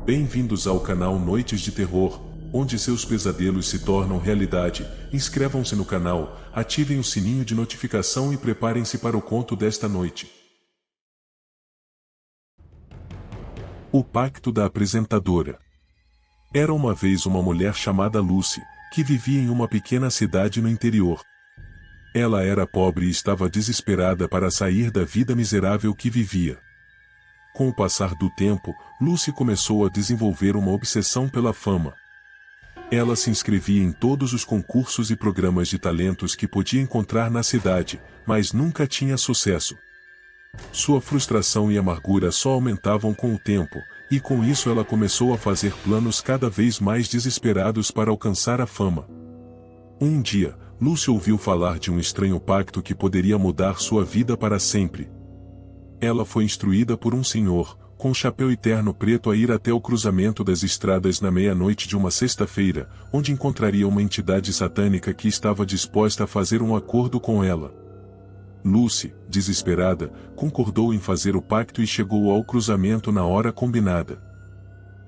Bem-vindos ao canal Noites de Terror, onde seus pesadelos se tornam realidade. Inscrevam-se no canal, ativem o sininho de notificação e preparem-se para o conto desta noite. O Pacto da Apresentadora. Era uma vez uma mulher chamada Lucy, que vivia em uma pequena cidade no interior. Ela era pobre e estava desesperada para sair da vida miserável que vivia. Com o passar do tempo, Lucy começou a desenvolver uma obsessão pela fama. Ela se inscrevia em todos os concursos e programas de talentos que podia encontrar na cidade, mas nunca tinha sucesso. Sua frustração e amargura só aumentavam com o tempo, e com isso ela começou a fazer planos cada vez mais desesperados para alcançar a fama. Um dia, Lucy ouviu falar de um estranho pacto que poderia mudar sua vida para sempre. Ela foi instruída por um senhor, com chapéu e terno preto, a ir até o cruzamento das estradas na meia-noite de uma sexta-feira, onde encontraria uma entidade satânica que estava disposta a fazer um acordo com ela. Lucy, desesperada, concordou em fazer o pacto e chegou ao cruzamento na hora combinada.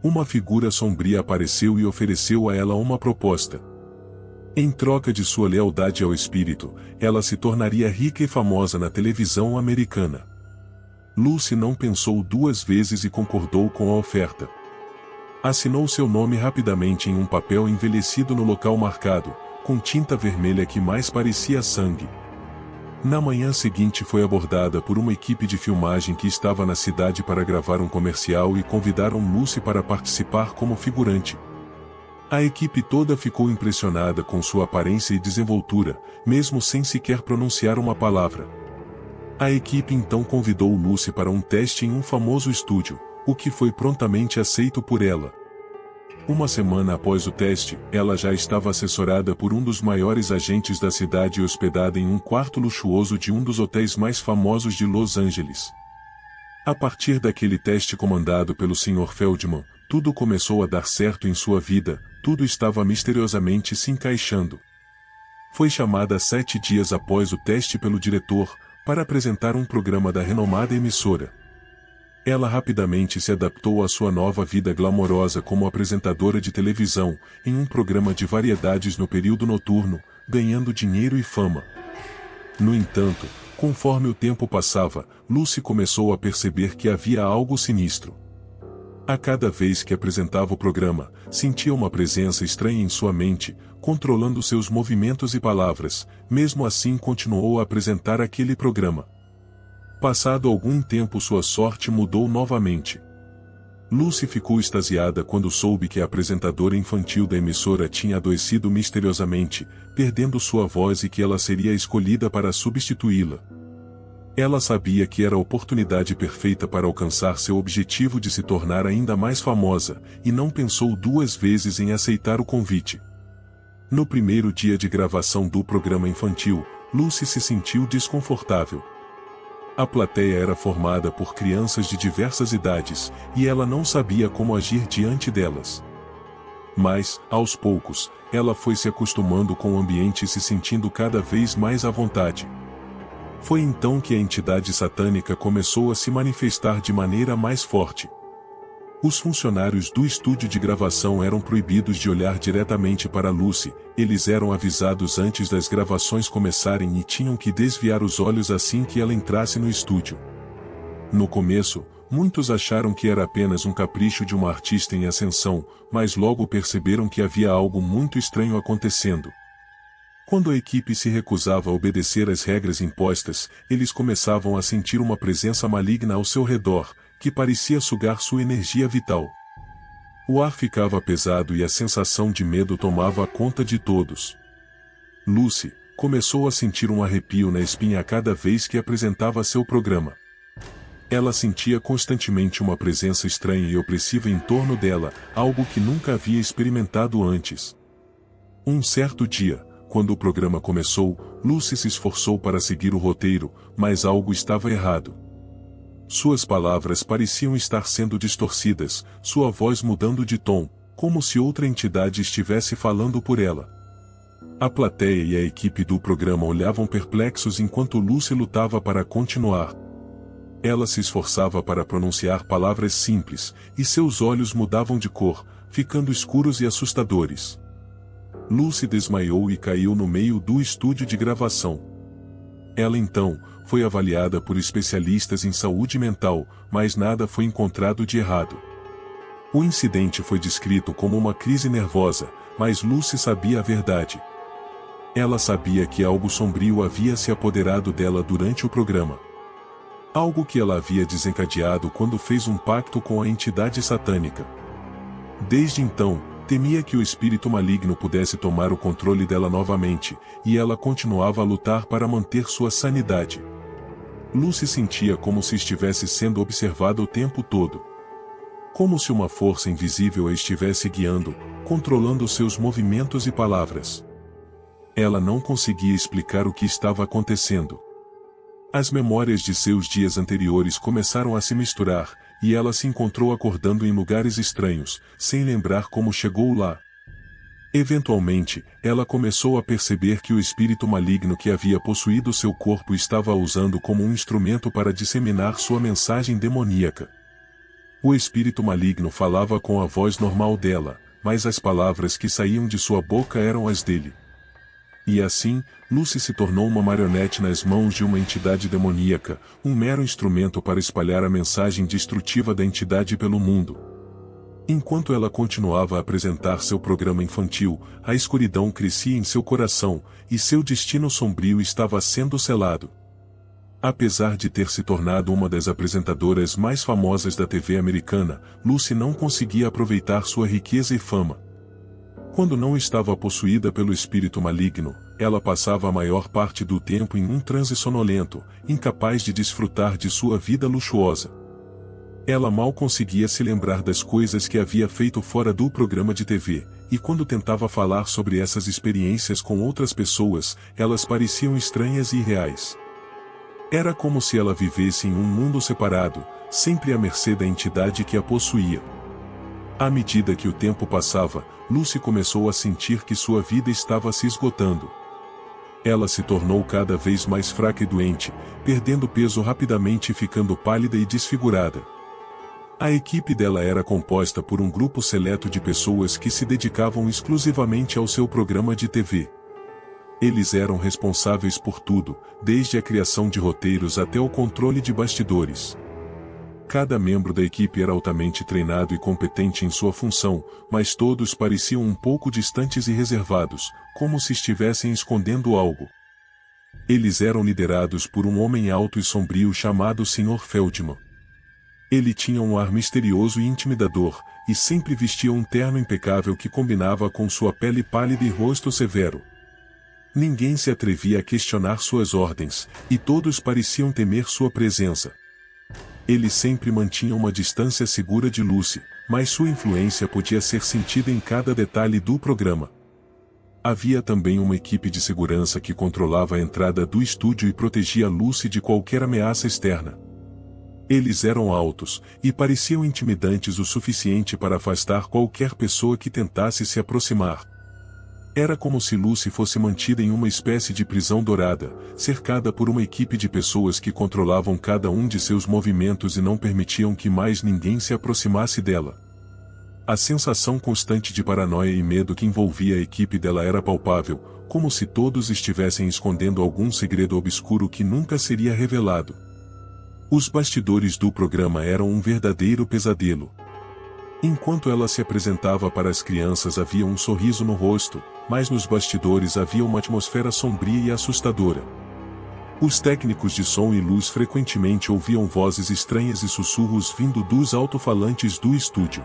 Uma figura sombria apareceu e ofereceu a ela uma proposta. Em troca de sua lealdade ao espírito, ela se tornaria rica e famosa na televisão americana. Lucy não pensou duas vezes e concordou com a oferta. Assinou seu nome rapidamente em um papel envelhecido no local marcado, com tinta vermelha que mais parecia sangue. Na manhã seguinte foi abordada por uma equipe de filmagem que estava na cidade para gravar um comercial e convidaram Lucy para participar como figurante. A equipe toda ficou impressionada com sua aparência e desenvoltura, mesmo sem sequer pronunciar uma palavra. A equipe então convidou Lucy para um teste em um famoso estúdio, o que foi prontamente aceito por ela. Uma semana após o teste, ela já estava assessorada por um dos maiores agentes da cidade e hospedada em um quarto luxuoso de um dos hotéis mais famosos de Los Angeles. A partir daquele teste comandado pelo Sr. Feldman, tudo começou a dar certo em sua vida, tudo estava misteriosamente se encaixando. Foi chamada 7 dias após o teste pelo diretor, para apresentar um programa da renomada emissora. Ela rapidamente se adaptou à sua nova vida glamourosa como apresentadora de televisão, em um programa de variedades no período noturno, ganhando dinheiro e fama. No entanto, conforme o tempo passava, Lucy começou a perceber que havia algo sinistro. A cada vez que apresentava o programa, sentia uma presença estranha em sua mente, controlando seus movimentos e palavras. Mesmo assim continuou a apresentar aquele programa. Passado algum tempo sua sorte mudou novamente. Lucy ficou extasiada quando soube que a apresentadora infantil da emissora tinha adoecido misteriosamente, perdendo sua voz e que ela seria escolhida para substituí-la. Ela sabia que era a oportunidade perfeita para alcançar seu objetivo de se tornar ainda mais famosa, e não pensou duas vezes em aceitar o convite. No primeiro dia de gravação do programa infantil, Lucy se sentiu desconfortável. A plateia era formada por crianças de diversas idades, e ela não sabia como agir diante delas. Mas, aos poucos, ela foi se acostumando com o ambiente e se sentindo cada vez mais à vontade. Foi então que a entidade satânica começou a se manifestar de maneira mais forte. Os funcionários do estúdio de gravação eram proibidos de olhar diretamente para Lucy, eles eram avisados antes das gravações começarem e tinham que desviar os olhos assim que ela entrasse no estúdio. No começo, muitos acharam que era apenas um capricho de uma artista em ascensão, mas logo perceberam que havia algo muito estranho acontecendo. Quando a equipe se recusava a obedecer às regras impostas, eles começavam a sentir uma presença maligna ao seu redor, que parecia sugar sua energia vital. O ar ficava pesado e a sensação de medo tomava conta de todos. Lucy começou a sentir um arrepio na espinha a cada vez que apresentava seu programa. Ela sentia constantemente uma presença estranha e opressiva em torno dela, algo que nunca havia experimentado antes. Um certo dia, quando o programa começou, Lucy se esforçou para seguir o roteiro, mas algo estava errado. Suas palavras pareciam estar sendo distorcidas, sua voz mudando de tom, como se outra entidade estivesse falando por ela. A plateia e a equipe do programa olhavam perplexos enquanto Lucy lutava para continuar. Ela se esforçava para pronunciar palavras simples, e seus olhos mudavam de cor, ficando escuros e assustadores. Lucy desmaiou e caiu no meio do estúdio de gravação. Ela então foi avaliada por especialistas em saúde mental, mas nada foi encontrado de errado. O incidente foi descrito como uma crise nervosa, mas Lucy sabia a verdade. Ela sabia que algo sombrio havia se apoderado dela durante o programa. Algo que ela havia desencadeado quando fez um pacto com a entidade satânica. Desde então, temia que o espírito maligno pudesse tomar o controle dela novamente, e ela continuava a lutar para manter sua sanidade. Lucy sentia como se estivesse sendo observada o tempo todo. Como se uma força invisível a estivesse guiando, controlando seus movimentos e palavras. Ela não conseguia explicar o que estava acontecendo. As memórias de seus dias anteriores começaram a se misturar, e ela se encontrou acordando em lugares estranhos, sem lembrar como chegou lá. Eventualmente, ela começou a perceber que o espírito maligno que havia possuído seu corpo estava a usando como um instrumento para disseminar sua mensagem demoníaca. O espírito maligno falava com a voz normal dela, mas as palavras que saíam de sua boca eram as dele. E assim, Lucy se tornou uma marionete nas mãos de uma entidade demoníaca, um mero instrumento para espalhar a mensagem destrutiva da entidade pelo mundo. Enquanto ela continuava a apresentar seu programa infantil, a escuridão crescia em seu coração, e seu destino sombrio estava sendo selado. Apesar de ter se tornado uma das apresentadoras mais famosas da TV americana, Lucy não conseguia aproveitar sua riqueza e fama. Quando não estava possuída pelo espírito maligno, ela passava a maior parte do tempo em um transe sonolento, incapaz de desfrutar de sua vida luxuosa. Ela mal conseguia se lembrar das coisas que havia feito fora do programa de TV, e quando tentava falar sobre essas experiências com outras pessoas, elas pareciam estranhas e irreais. Era como se ela vivesse em um mundo separado, sempre à mercê da entidade que a possuía. À medida que o tempo passava, Lucy começou a sentir que sua vida estava se esgotando. Ela se tornou cada vez mais fraca e doente, perdendo peso rapidamente e ficando pálida e desfigurada. A equipe dela era composta por um grupo seleto de pessoas que se dedicavam exclusivamente ao seu programa de TV. Eles eram responsáveis por tudo, desde a criação de roteiros até o controle de bastidores. Cada membro da equipe era altamente treinado e competente em sua função, mas todos pareciam um pouco distantes e reservados, como se estivessem escondendo algo. Eles eram liderados por um homem alto e sombrio chamado Sr. Feldman. Ele tinha um ar misterioso e intimidador, e sempre vestia um terno impecável que combinava com sua pele pálida e rosto severo. Ninguém se atrevia a questionar suas ordens, e todos pareciam temer sua presença. Ele sempre mantinha uma distância segura de Lucy, mas sua influência podia ser sentida em cada detalhe do programa. Havia também uma equipe de segurança que controlava a entrada do estúdio e protegia Lucy de qualquer ameaça externa. Eles eram altos, e pareciam intimidantes o suficiente para afastar qualquer pessoa que tentasse se aproximar. Era como se Lucy fosse mantida em uma espécie de prisão dourada, cercada por uma equipe de pessoas que controlavam cada um de seus movimentos e não permitiam que mais ninguém se aproximasse dela. A sensação constante de paranoia e medo que envolvia a equipe dela era palpável, como se todos estivessem escondendo algum segredo obscuro que nunca seria revelado. Os bastidores do programa eram um verdadeiro pesadelo. Enquanto ela se apresentava para as crianças havia um sorriso no rosto, mas nos bastidores havia uma atmosfera sombria e assustadora. Os técnicos de som e luz frequentemente ouviam vozes estranhas e sussurros vindo dos alto-falantes do estúdio.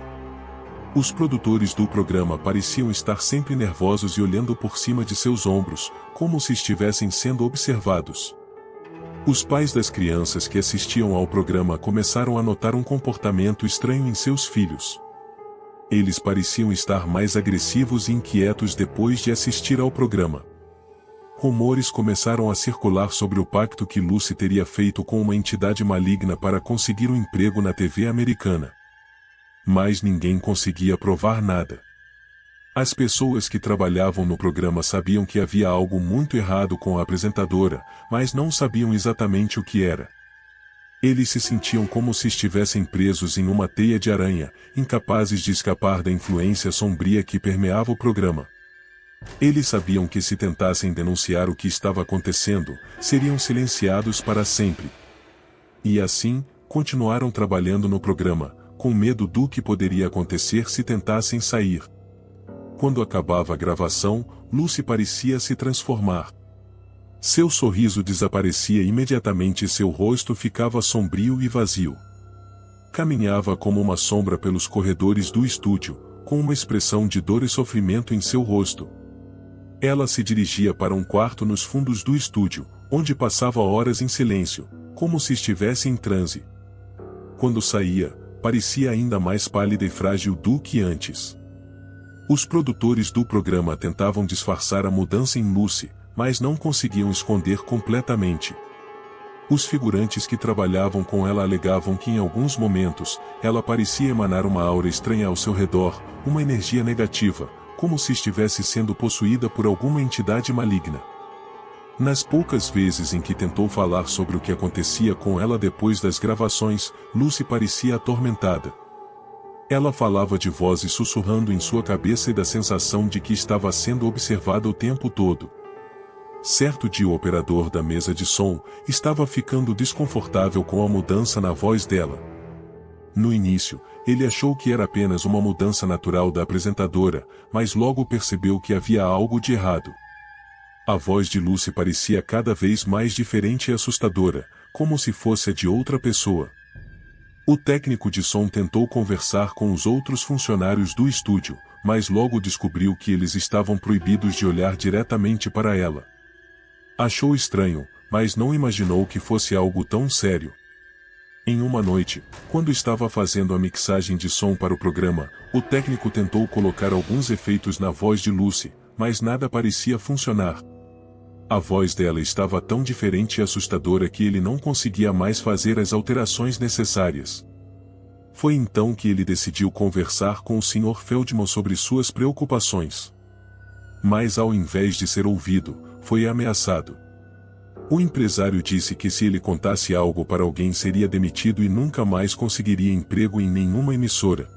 Os produtores do programa pareciam estar sempre nervosos e olhando por cima de seus ombros, como se estivessem sendo observados. Os pais das crianças que assistiam ao programa começaram a notar um comportamento estranho em seus filhos. Eles pareciam estar mais agressivos e inquietos depois de assistir ao programa. Rumores começaram a circular sobre o pacto que Lucy teria feito com uma entidade maligna para conseguir um emprego na TV americana. Mas ninguém conseguia provar nada. As pessoas que trabalhavam no programa sabiam que havia algo muito errado com a apresentadora, mas não sabiam exatamente o que era. Eles se sentiam como se estivessem presos em uma teia de aranha, incapazes de escapar da influência sombria que permeava o programa. Eles sabiam que se tentassem denunciar o que estava acontecendo, seriam silenciados para sempre. E assim, continuaram trabalhando no programa, com medo do que poderia acontecer se tentassem sair. Quando acabava a gravação, Lucy parecia se transformar. Seu sorriso desaparecia imediatamente e seu rosto ficava sombrio e vazio. Caminhava como uma sombra pelos corredores do estúdio, com uma expressão de dor e sofrimento em seu rosto. Ela se dirigia para um quarto nos fundos do estúdio, onde passava horas em silêncio, como se estivesse em transe. Quando saía, parecia ainda mais pálida e frágil do que antes. Os produtores do programa tentavam disfarçar a mudança em Lucy, mas não conseguiam esconder completamente. Os figurantes que trabalhavam com ela alegavam que em alguns momentos, ela parecia emanar uma aura estranha ao seu redor, uma energia negativa, como se estivesse sendo possuída por alguma entidade maligna. Nas poucas vezes em que tentou falar sobre o que acontecia com ela depois das gravações, Lucy parecia atormentada. Ela falava de vozes sussurrando em sua cabeça e da sensação de que estava sendo observada o tempo todo. Certo dia o operador da mesa de som estava ficando desconfortável com a mudança na voz dela. No início, ele achou que era apenas uma mudança natural da apresentadora, mas logo percebeu que havia algo de errado. A voz de Lucy parecia cada vez mais diferente e assustadora, como se fosse a de outra pessoa. O técnico de som tentou conversar com os outros funcionários do estúdio, mas logo descobriu que eles estavam proibidos de olhar diretamente para ela. Achou estranho, mas não imaginou que fosse algo tão sério. Em uma noite, quando estava fazendo a mixagem de som para o programa, o técnico tentou colocar alguns efeitos na voz de Lucy, mas nada parecia funcionar. A voz dela estava tão diferente e assustadora que ele não conseguia mais fazer as alterações necessárias. Foi então que ele decidiu conversar com o Sr. Feldman sobre suas preocupações. Mas ao invés de ser ouvido, foi ameaçado. O empresário disse que se ele contasse algo para alguém seria demitido e nunca mais conseguiria emprego em nenhuma emissora.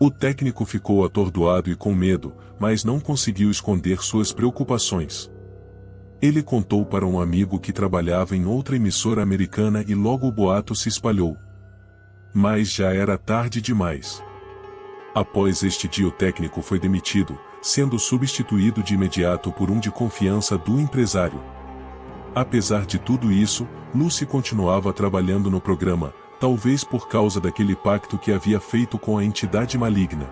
O técnico ficou atordoado e com medo, mas não conseguiu esconder suas preocupações. Ele contou para um amigo que trabalhava em outra emissora americana e logo o boato se espalhou. Mas já era tarde demais. Após este dia o técnico foi demitido, sendo substituído de imediato por um de confiança do empresário. Apesar de tudo isso, Lucy continuava trabalhando no programa, talvez por causa daquele pacto que havia feito com a entidade maligna.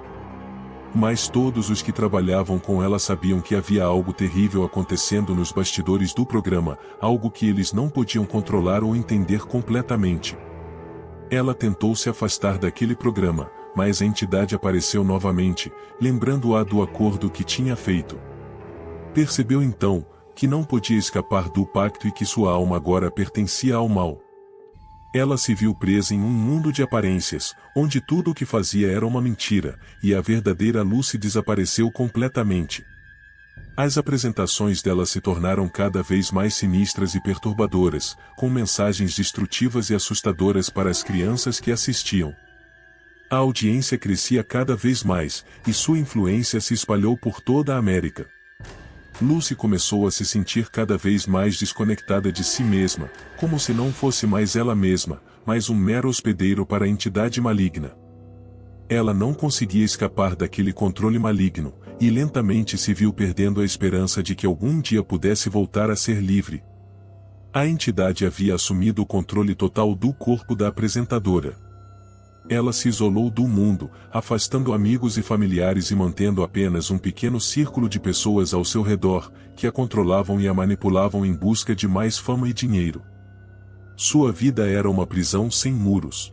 Mas todos os que trabalhavam com ela sabiam que havia algo terrível acontecendo nos bastidores do programa, algo que eles não podiam controlar ou entender completamente. Ela tentou se afastar daquele programa, mas a entidade apareceu novamente, lembrando-a do acordo que tinha feito. Percebeu então que não podia escapar do pacto e que sua alma agora pertencia ao mal. Ela se viu presa em um mundo de aparências, onde tudo o que fazia era uma mentira, e a verdadeira Lucy desapareceu completamente. As apresentações dela se tornaram cada vez mais sinistras e perturbadoras, com mensagens destrutivas e assustadoras para as crianças que assistiam. A audiência crescia cada vez mais, e sua influência se espalhou por toda a América. Lucy começou a se sentir cada vez mais desconectada de si mesma, como se não fosse mais ela mesma, mas um mero hospedeiro para a entidade maligna. Ela não conseguia escapar daquele controle maligno, e lentamente se viu perdendo a esperança de que algum dia pudesse voltar a ser livre. A entidade havia assumido o controle total do corpo da apresentadora. Ela se isolou do mundo, afastando amigos e familiares e mantendo apenas um pequeno círculo de pessoas ao seu redor, que a controlavam e a manipulavam em busca de mais fama e dinheiro. Sua vida era uma prisão sem muros.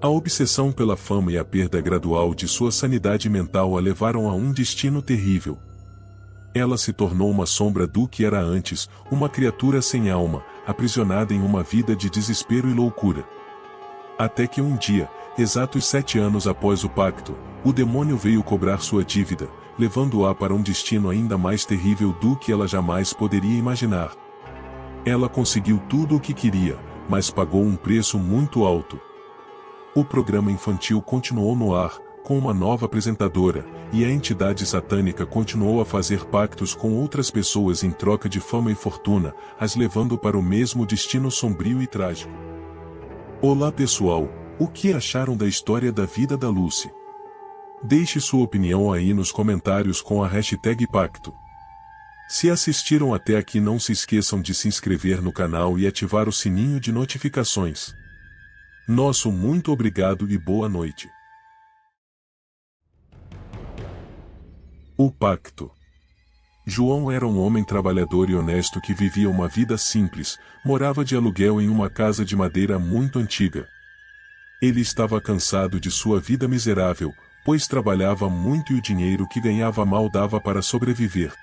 A obsessão pela fama e a perda gradual de sua sanidade mental a levaram a um destino terrível. Ela se tornou uma sombra do que era antes, uma criatura sem alma, aprisionada em uma vida de desespero e loucura. Até que um dia, exatos 7 anos após o pacto, o demônio veio cobrar sua dívida, levando-a para um destino ainda mais terrível do que ela jamais poderia imaginar. Ela conseguiu tudo o que queria, mas pagou um preço muito alto. O programa infantil continuou no ar, com uma nova apresentadora, e a entidade satânica continuou a fazer pactos com outras pessoas em troca de fama e fortuna, as levando para o mesmo destino sombrio e trágico. Olá pessoal, o que acharam da história da vida da Lucy? Deixe sua opinião aí nos comentários com a hashtag Pacto. Se assistiram até aqui, não se esqueçam de se inscrever no canal e ativar o sininho de notificações. Nosso muito obrigado e boa noite. O Pacto. João era um homem trabalhador e honesto que vivia uma vida simples, morava de aluguel em uma casa de madeira muito antiga. Ele estava cansado de sua vida miserável, pois trabalhava muito e o dinheiro que ganhava mal dava para sobreviver.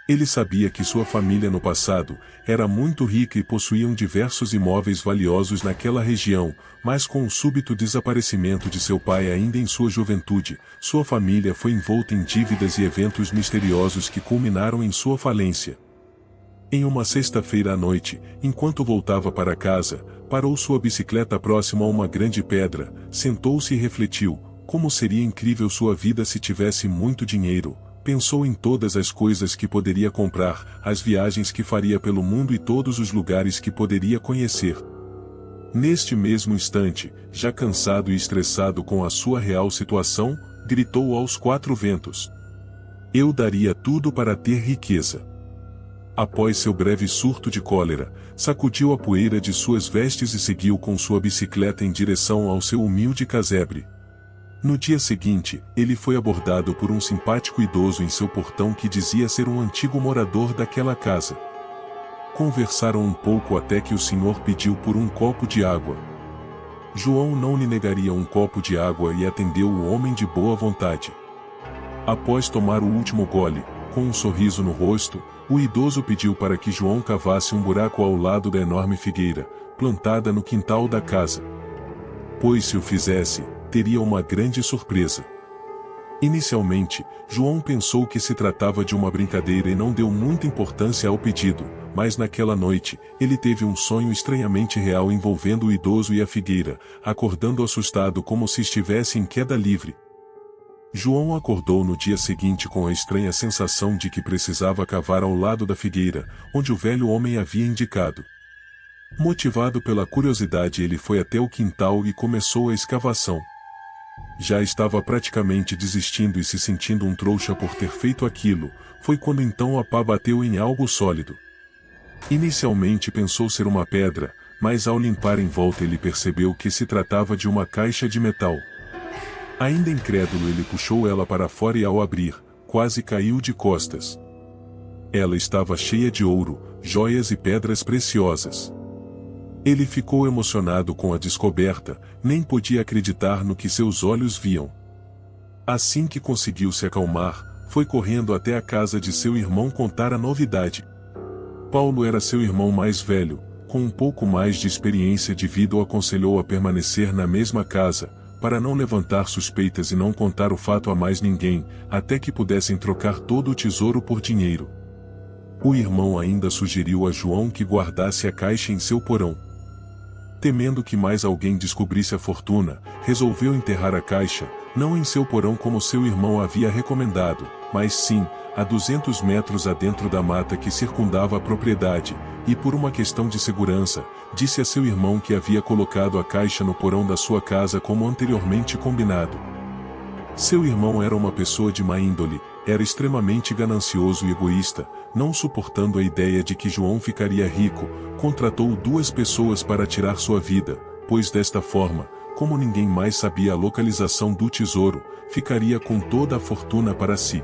Ele sabia que sua família no passado era muito rica e possuíam diversos imóveis valiosos naquela região, mas com o súbito desaparecimento de seu pai ainda em sua juventude, sua família foi envolta em dívidas e eventos misteriosos que culminaram em sua falência. Em uma sexta-feira à noite, enquanto voltava para casa, parou sua bicicleta próximo a uma grande pedra, sentou-se e refletiu: como seria incrível sua vida se tivesse muito dinheiro. Pensou em todas as coisas que poderia comprar, as viagens que faria pelo mundo e todos os lugares que poderia conhecer. Neste mesmo instante, já cansado e estressado com a sua real situação, gritou aos quatro ventos: eu daria tudo para ter riqueza. Após seu breve surto de cólera, sacudiu a poeira de suas vestes e seguiu com sua bicicleta em direção ao seu humilde casebre. No dia seguinte, ele foi abordado por um simpático idoso em seu portão que dizia ser um antigo morador daquela casa. Conversaram um pouco até que o senhor pediu por um copo de água. João não lhe negaria um copo de água e atendeu o homem de boa vontade. Após tomar o último gole, com um sorriso no rosto, o idoso pediu para que João cavasse um buraco ao lado da enorme figueira, plantada no quintal da casa. Pois se o fizesse, teria uma grande surpresa. Inicialmente, João pensou que se tratava de uma brincadeira e não deu muita importância ao pedido, mas naquela noite, ele teve um sonho estranhamente real envolvendo o idoso e a figueira, acordando assustado como se estivesse em queda livre. João acordou no dia seguinte com a estranha sensação de que precisava cavar ao lado da figueira, onde o velho homem havia indicado. Motivado pela curiosidade, ele foi até o quintal e começou a escavação. Já estava praticamente desistindo e se sentindo um trouxa por ter feito aquilo, foi quando então a pá bateu em algo sólido. Inicialmente pensou ser uma pedra, mas ao limpar em volta ele percebeu que se tratava de uma caixa de metal. Ainda incrédulo, ele puxou ela para fora e ao abrir, quase caiu de costas. Ela estava cheia de ouro, joias e pedras preciosas. Ele ficou emocionado com a descoberta, nem podia acreditar no que seus olhos viam. Assim que conseguiu se acalmar, foi correndo até a casa de seu irmão contar a novidade. Paulo era seu irmão mais velho, com um pouco mais de experiência de vida, o aconselhou a permanecer na mesma casa, para não levantar suspeitas e não contar o fato a mais ninguém, até que pudessem trocar todo o tesouro por dinheiro. O irmão ainda sugeriu a João que guardasse a caixa em seu porão. Temendo que mais alguém descobrisse a fortuna, resolveu enterrar a caixa, não em seu porão como seu irmão havia recomendado, mas sim, a 200 metros adentro da mata que circundava a propriedade, e por uma questão de segurança, disse a seu irmão que havia colocado a caixa no porão da sua casa como anteriormente combinado. Seu irmão era uma pessoa de má índole, era extremamente ganancioso e egoísta, não suportando a ideia de que João ficaria rico, contratou 2 pessoas para tirar sua vida, pois desta forma, como ninguém mais sabia a localização do tesouro, ficaria com toda a fortuna para si.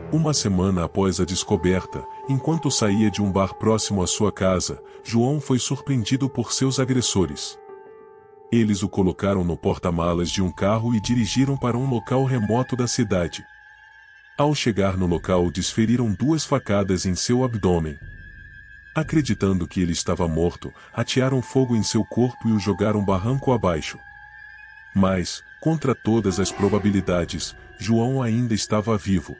Uma semana após a descoberta, enquanto saía de um bar próximo à sua casa, João foi surpreendido por seus agressores. Eles o colocaram no porta-malas de um carro e dirigiram para um local remoto da cidade. Ao chegar no local, desferiram 2 facadas em seu abdômen. Acreditando que ele estava morto, atearam fogo em seu corpo e o jogaram barranco abaixo. Mas, contra todas as probabilidades, João ainda estava vivo.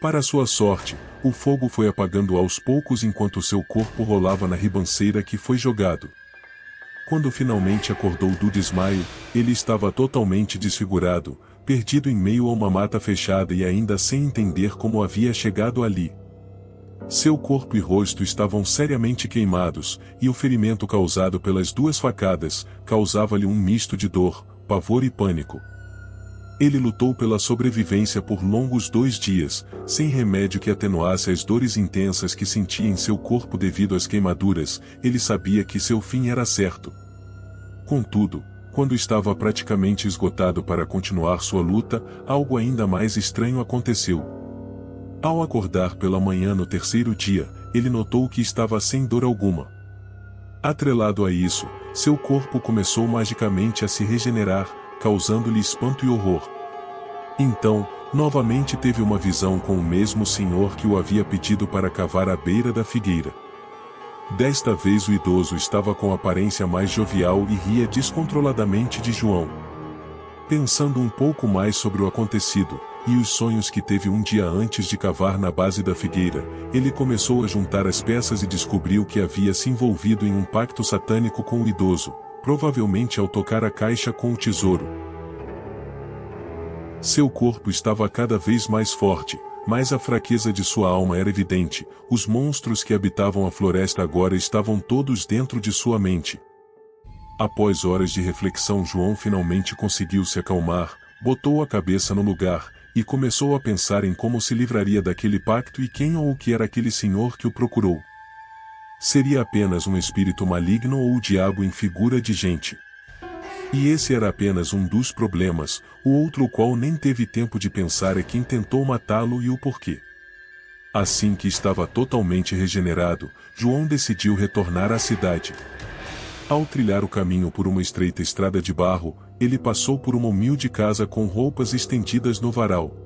Para sua sorte, o fogo foi apagando aos poucos enquanto seu corpo rolava na ribanceira que foi jogado. Quando finalmente acordou do desmaio, ele estava totalmente desfigurado, perdido em meio a uma mata fechada e ainda sem entender como havia chegado ali. Seu corpo e rosto estavam seriamente queimados, e o ferimento causado pelas 2 facadas causava-lhe um misto de dor, pavor e pânico. Ele lutou pela sobrevivência por longos 2 dias, sem remédio que atenuasse as dores intensas que sentia em seu corpo devido às queimaduras. Ele sabia que seu fim era certo. Contudo, quando estava praticamente esgotado para continuar sua luta, algo ainda mais estranho aconteceu. Ao acordar pela manhã no 3º dia, ele notou que estava sem dor alguma. Atrelado a isso, seu corpo começou magicamente a se regenerar, causando-lhe espanto e horror. Então, novamente teve uma visão com o mesmo senhor que o havia pedido para cavar à beira da figueira. Desta vez o idoso estava com aparência mais jovial e ria descontroladamente de João. Pensando um pouco mais sobre o acontecido, e os sonhos que teve um dia antes de cavar na base da figueira, ele começou a juntar as peças e descobriu que havia se envolvido em um pacto satânico com o idoso, provavelmente ao tocar a caixa com o tesouro. Seu corpo estava cada vez mais forte, mas a fraqueza de sua alma era evidente. Os monstros que habitavam a floresta agora estavam todos dentro de sua mente. Após horas de reflexão, João finalmente conseguiu se acalmar, botou a cabeça no lugar, e começou a pensar em como se livraria daquele pacto e quem ou o que era aquele senhor que o procurou. Seria apenas um espírito maligno ou o diabo em figura de gente? E esse era apenas um dos problemas. O outro, o qual nem teve tempo de pensar, é quem tentou matá-lo e o porquê. Assim que estava totalmente regenerado, João decidiu retornar à cidade. Ao trilhar o caminho por uma estreita estrada de barro, ele passou por uma humilde casa com roupas estendidas no varal.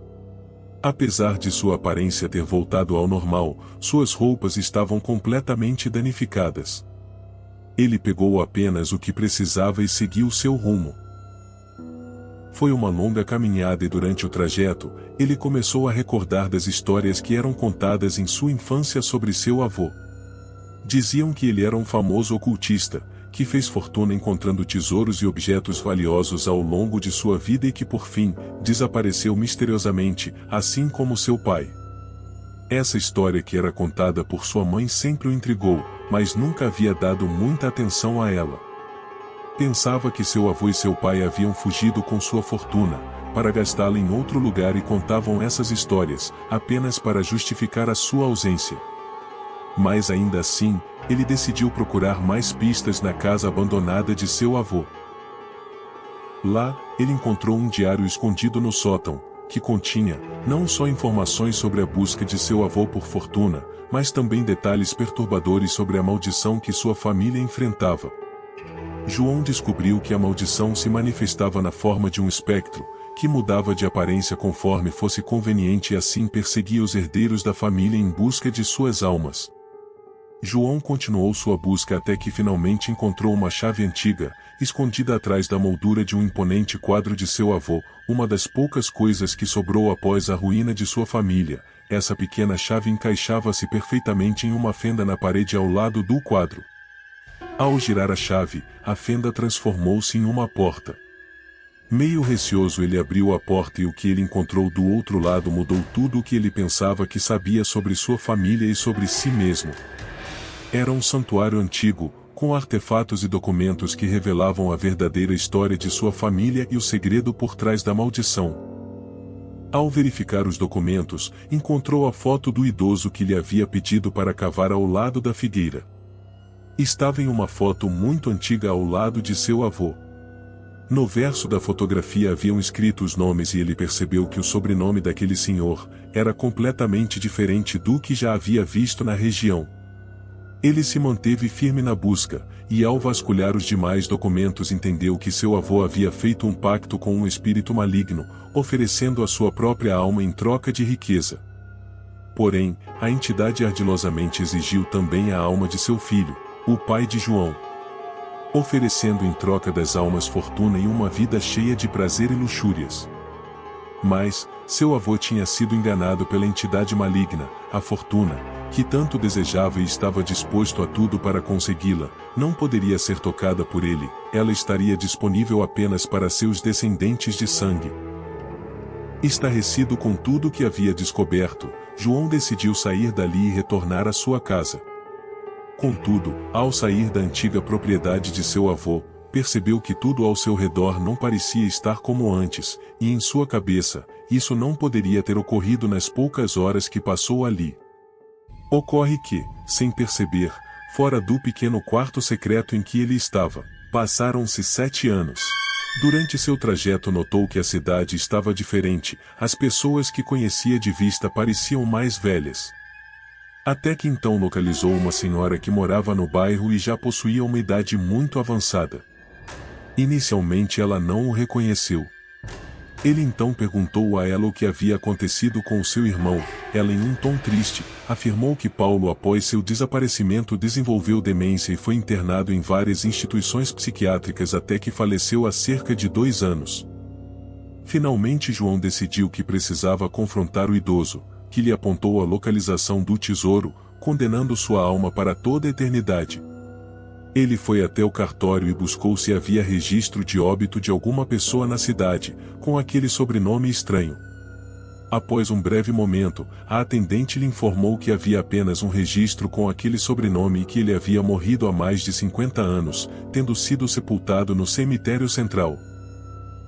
Apesar de sua aparência ter voltado ao normal, suas roupas estavam completamente danificadas. Ele pegou apenas o que precisava e seguiu seu rumo. Foi uma longa caminhada e durante o trajeto, ele começou a recordar das histórias que eram contadas em sua infância sobre seu avô. Diziam que ele era um famoso ocultista, que fez fortuna encontrando tesouros e objetos valiosos ao longo de sua vida e que por fim, desapareceu misteriosamente, assim como seu pai. Essa história que era contada por sua mãe sempre o intrigou, mas nunca havia dado muita atenção a ela. Pensava que seu avô e seu pai haviam fugido com sua fortuna, para gastá-la em outro lugar e contavam essas histórias, apenas para justificar a sua ausência. Mas ainda assim, ele decidiu procurar mais pistas na casa abandonada de seu avô. Lá, ele encontrou um diário escondido no sótão, que continha, não só informações sobre a busca de seu avô por fortuna, mas também detalhes perturbadores sobre a maldição que sua família enfrentava. João descobriu que a maldição se manifestava na forma de um espectro, que mudava de aparência conforme fosse conveniente e assim perseguia os herdeiros da família em busca de suas almas. João continuou sua busca até que finalmente encontrou uma chave antiga, escondida atrás da moldura de um imponente quadro de seu avô, uma das poucas coisas que sobrou após a ruína de sua família. Essa pequena chave encaixava-se perfeitamente em uma fenda na parede ao lado do quadro. Ao girar a chave, a fenda transformou-se em uma porta. Meio receoso, ele abriu a porta e o que ele encontrou do outro lado mudou tudo o que ele pensava que sabia sobre sua família e sobre si mesmo. Era um santuário antigo, com artefatos e documentos que revelavam a verdadeira história de sua família e o segredo por trás da maldição. Ao verificar os documentos, encontrou a foto do idoso que lhe havia pedido para cavar ao lado da figueira. Estava em uma foto muito antiga ao lado de seu avô. No verso da fotografia haviam escrito os nomes e ele percebeu que o sobrenome daquele senhor era completamente diferente do que já havia visto na região. Ele se manteve firme na busca, e ao vasculhar os demais documentos entendeu que seu avô havia feito um pacto com um espírito maligno, oferecendo a sua própria alma em troca de riqueza. Porém, a entidade ardilosamente exigiu também a alma de seu filho, o pai de João, oferecendo em troca das almas fortuna e uma vida cheia de prazer e luxúrias. Mas, seu avô tinha sido enganado pela entidade maligna, a fortuna, que tanto desejava e estava disposto a tudo para consegui-la, não poderia ser tocada por ele, ela estaria disponível apenas para seus descendentes de sangue. Estarrecido com tudo que havia descoberto, João decidiu sair dali e retornar à sua casa. Contudo, ao sair da antiga propriedade de seu avô, percebeu que tudo ao seu redor não parecia estar como antes, e em sua cabeça, isso não poderia ter ocorrido nas poucas horas que passou ali. Ocorre que, sem perceber, fora do pequeno quarto secreto em que ele estava, passaram-se 7 anos. Durante seu trajeto notou que a cidade estava diferente, as pessoas que conhecia de vista pareciam mais velhas. Até que então localizou uma senhora que morava no bairro e já possuía uma idade muito avançada. Inicialmente ela não o reconheceu. Ele então perguntou a ela o que havia acontecido com o seu irmão. Ela, em um tom triste, afirmou que Paulo, após seu desaparecimento, desenvolveu demência e foi internado em várias instituições psiquiátricas até que faleceu há cerca de 2 anos. Finalmente João decidiu que precisava confrontar o idoso, que lhe apontou a localização do tesouro, condenando sua alma para toda a eternidade. Ele foi até o cartório e buscou se havia registro de óbito de alguma pessoa na cidade, com aquele sobrenome estranho. Após um breve momento, a atendente lhe informou que havia apenas um registro com aquele sobrenome e que ele havia morrido há mais de 50 anos, tendo sido sepultado no cemitério central.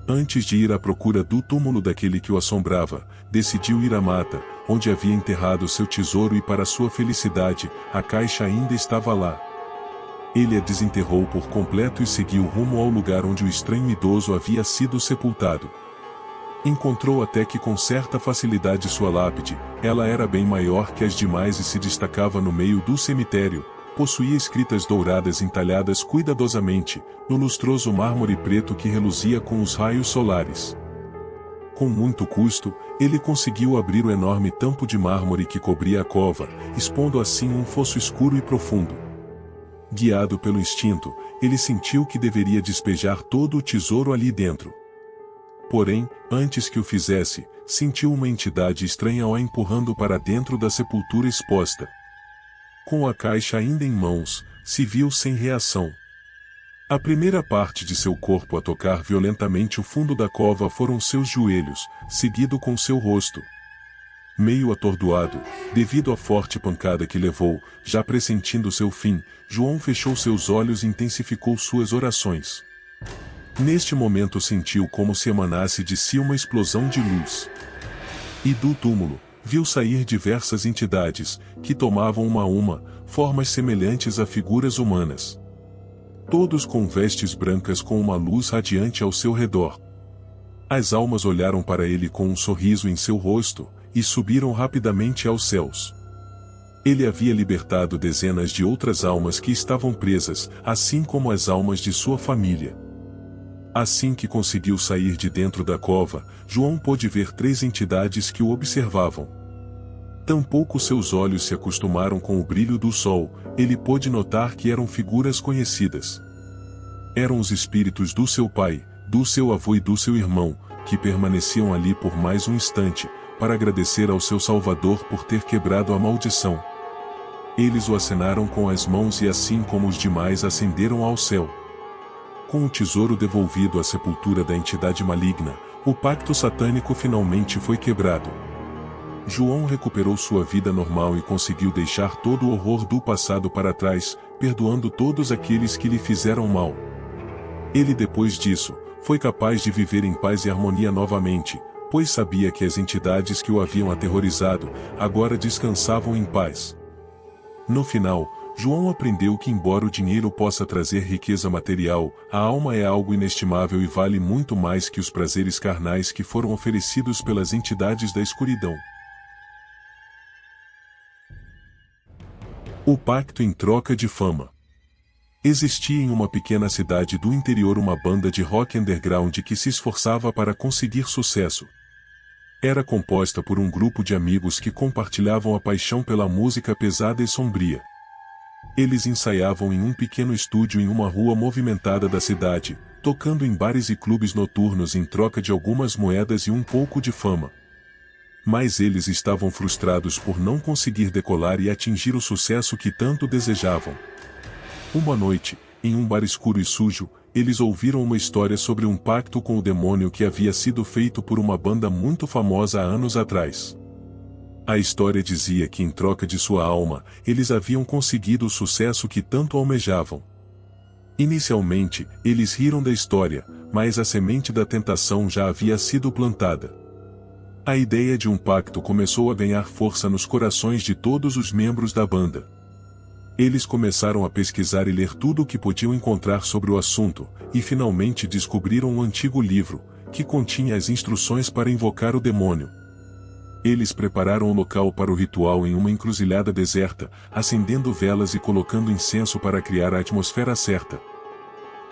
Antes de ir à procura do túmulo daquele que o assombrava, decidiu ir à mata, onde havia enterrado seu tesouro, e para sua felicidade, a caixa ainda estava lá. Ele a desenterrou por completo e seguiu rumo ao lugar onde o estranho idoso havia sido sepultado. Encontrou até que com certa facilidade sua lápide. Ela era bem maior que as demais e se destacava no meio do cemitério. Possuía escritas douradas entalhadas cuidadosamente, no lustroso mármore preto que reluzia com os raios solares. Com muito custo, ele conseguiu abrir o enorme tampo de mármore que cobria a cova, expondo assim um fosso escuro e profundo. Guiado pelo instinto, ele sentiu que deveria despejar todo o tesouro ali dentro. Porém, antes que o fizesse, sentiu uma entidade estranha o empurrando para dentro da sepultura exposta. Com a caixa ainda em mãos, se viu sem reação. A primeira parte de seu corpo a tocar violentamente o fundo da cova foram seus joelhos, seguido com seu rosto. Meio atordoado, devido à forte pancada que levou, já pressentindo seu fim, João fechou seus olhos e intensificou suas orações. Neste momento sentiu como se emanasse de si uma explosão de luz. E do túmulo, viu sair diversas entidades, que tomavam uma a uma, formas semelhantes a figuras humanas. Todos com vestes brancas com uma luz radiante ao seu redor. As almas olharam para ele com um sorriso em seu rosto, e subiram rapidamente aos céus. Ele havia libertado dezenas de outras almas que estavam presas, assim como as almas de sua família. Assim que conseguiu sair de dentro da cova, João pôde ver 3 entidades que o observavam. Tampouco seus olhos se acostumaram com o brilho do sol, ele pôde notar que eram figuras conhecidas. Eram os espíritos do seu pai, do seu avô e do seu irmão, que permaneciam ali por mais um instante, para agradecer ao seu Salvador por ter quebrado a maldição. Eles o acenaram com as mãos e assim como os demais ascenderam ao céu. Com o tesouro devolvido à sepultura da entidade maligna, o pacto satânico finalmente foi quebrado. João recuperou sua vida normal e conseguiu deixar todo o horror do passado para trás, perdoando todos aqueles que lhe fizeram mal. Ele, depois disso, foi capaz de viver em paz e harmonia novamente, pois sabia que as entidades que o haviam aterrorizado, agora descansavam em paz. No final, João aprendeu que embora o dinheiro possa trazer riqueza material, a alma é algo inestimável e vale muito mais que os prazeres carnais que foram oferecidos pelas entidades da escuridão. O pacto em troca de fama. Existia em uma pequena cidade do interior uma banda de rock underground que se esforçava para conseguir sucesso. Era composta por um grupo de amigos que compartilhavam a paixão pela música pesada e sombria. Eles ensaiavam em um pequeno estúdio em uma rua movimentada da cidade, tocando em bares e clubes noturnos em troca de algumas moedas e um pouco de fama. Mas eles estavam frustrados por não conseguir decolar e atingir o sucesso que tanto desejavam. Uma noite, em um bar escuro e sujo, eles ouviram uma história sobre um pacto com o demônio que havia sido feito por uma banda muito famosa há anos atrás. A história dizia que em troca de sua alma, eles haviam conseguido o sucesso que tanto almejavam. Inicialmente, eles riram da história, mas a semente da tentação já havia sido plantada. A ideia de um pacto começou a ganhar força nos corações de todos os membros da banda. Eles começaram a pesquisar e ler tudo o que podiam encontrar sobre o assunto, e finalmente descobriram um antigo livro, que continha as instruções para invocar o demônio. Eles prepararam o local para o ritual em uma encruzilhada deserta, acendendo velas e colocando incenso para criar a atmosfera certa.